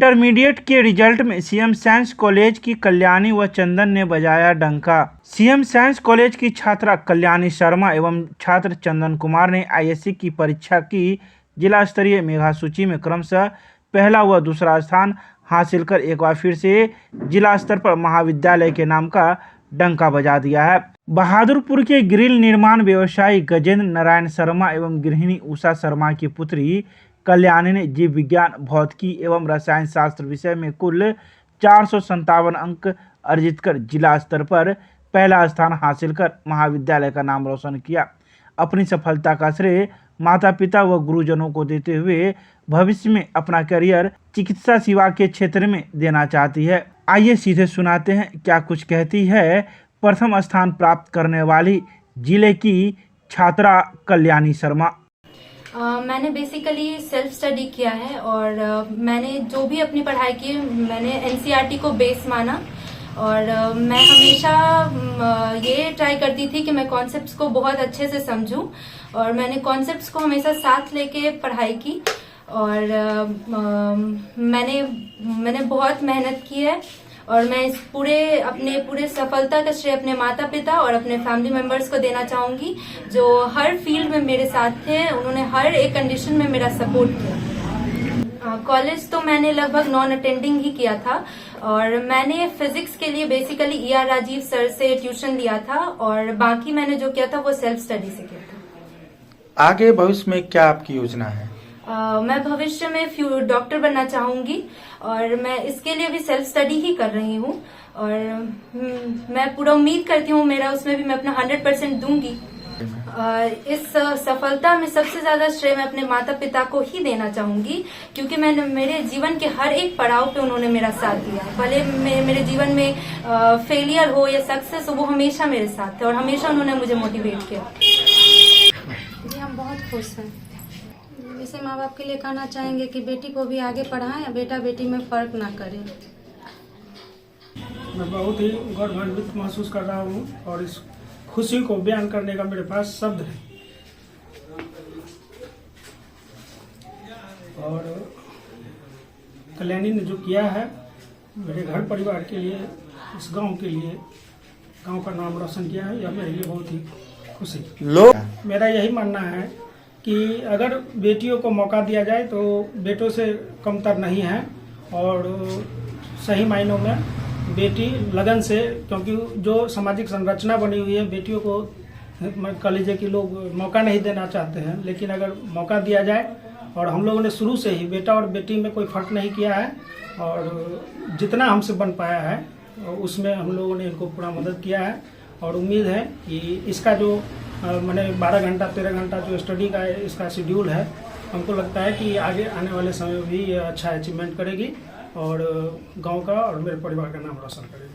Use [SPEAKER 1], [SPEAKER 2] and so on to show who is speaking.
[SPEAKER 1] Intermediate के result में CM science college की कल्याणी व चंदन ने बजाया डंका। सीएम साइंस कॉलेज की छात्रा कल्याणी शर्मा एवं छात्र चंदन कुमार ने आईएससी की परीक्षा की जिला स्तरीय मेधा सूची में क्रमशः पहला व दूसरा स्थान हासिल कर एक बार फिर से जिला स्तर पर महाविद्यालय के नाम का डंका बजा दिया है। बहादुरपुर के ग्रिल निर्माण व्यवसायी गजेंद्र नारायण शर्मा एवं गृहिणी उषा शर्मा की पुत्री कल्याणी ने जीव विज्ञान, भौतिकी एवं रसायन शास्त्र विषय में कुल 457 अंक अर्जित कर जिला स्तर पर पहला स्थान हासिल कर महाविद्यालय का नाम रोशन किया। अपनी सफलता का श्रेय माता पिता व गुरुजनों को देते हुए भविष्य में अपना करियर चिकित्सा सेवा के क्षेत्र में देना चाहती है। आइए सीधे सुनाते हैं क्या कुछ कहती है प्रथम स्थान प्राप्त करने वाली जिले की छात्रा कल्याणी शर्मा।
[SPEAKER 2] मैंने बेसिकली सेल्फ स्टडी किया है और मैंने जो भी अपनी पढ़ाई की मैंने एनसीईआरटी को बेस माना और मैं हमेशा ये ट्राई करती थी कि मैं कॉन्सेप्ट्स को बहुत अच्छे से समझूं और मैंने कॉन्सेप्ट्स को हमेशा साथ लेके पढ़ाई की और मैंने बहुत मेहनत की है और मैं इस पूरे सफलता का श्रेय अपने माता पिता और अपने फैमिली मेंबर्स को देना चाहूंगी जो हर फील्ड में मेरे साथ थे। उन्होंने हर एक कंडीशन में मेरा सपोर्ट किया। कॉलेज तो मैंने लगभग नॉन अटेंडिंग ही किया था और मैंने फिजिक्स के लिए बेसिकली ER राजीव सर से ट्यूशन लिया था और बाकी मैंने जो किया था वो सेल्फ स्टडी से किया था।
[SPEAKER 3] आगे भविष्य में क्या आपकी योजना है?
[SPEAKER 2] मैं भविष्य में डॉक्टर बनना चाहूंगी और मैं इसके लिए भी सेल्फ स्टडी ही कर रही हूँ और मैं पूरा उम्मीद करती हूँ मेरा उसमें भी मैं अपना 100% दूंगी। इस सफलता में सबसे ज्यादा श्रेय मैं अपने माता पिता को ही देना चाहूंगी क्योंकि मैंने मेरे जीवन के हर एक पड़ाव पे उन्होंने मेरा साथ दिया है। भले मेरे जीवन में फेलियर हो या सक्सेस हो वो हमेशा मेरे साथ थे और हमेशा उन्होंने मुझे मोटिवेट किया।
[SPEAKER 4] जी हम बहुत खुश हैं। जैसे माँ बाप के लिए कहना चाहेंगे कि बेटी को भी आगे पढ़ाएं, बेटा बेटी में फर्क ना करें।
[SPEAKER 5] मैं बहुत ही गौरवान्वित महसूस कर रहा हूँ और इस खुशी को बयान करने का मेरे पास शब्द है। और कल्याणी ने जो किया है मेरे घर परिवार के लिए, इस गांव के लिए, गांव का नाम रोशन किया है, यह मेरे लिए बहुत ही खुशी। मेरा यही मानना है कि अगर बेटियों को मौका दिया जाए तो बेटों से कमतर नहीं है और सही मायनों में बेटी लगन से, क्योंकि जो सामाजिक संरचना बनी हुई है बेटियों को कॉलेज के लोग मौका नहीं देना चाहते हैं, लेकिन अगर मौका दिया जाए और हम लोगों ने शुरू से ही बेटा और बेटी में कोई फर्क नहीं किया है और जितना हमसे बन पाया है उसमें हम लोगों ने इनको पूरा मदद किया है और उम्मीद है कि इसका जो मैंने 12 घंटा 13 घंटा जो स्टडी का इसका शेड्यूल है, हमको लगता है कि आगे आने वाले समय में भी ये अच्छा अचीवमेंट करेगी और गांव का और मेरे परिवार का नाम रोशन करेगी।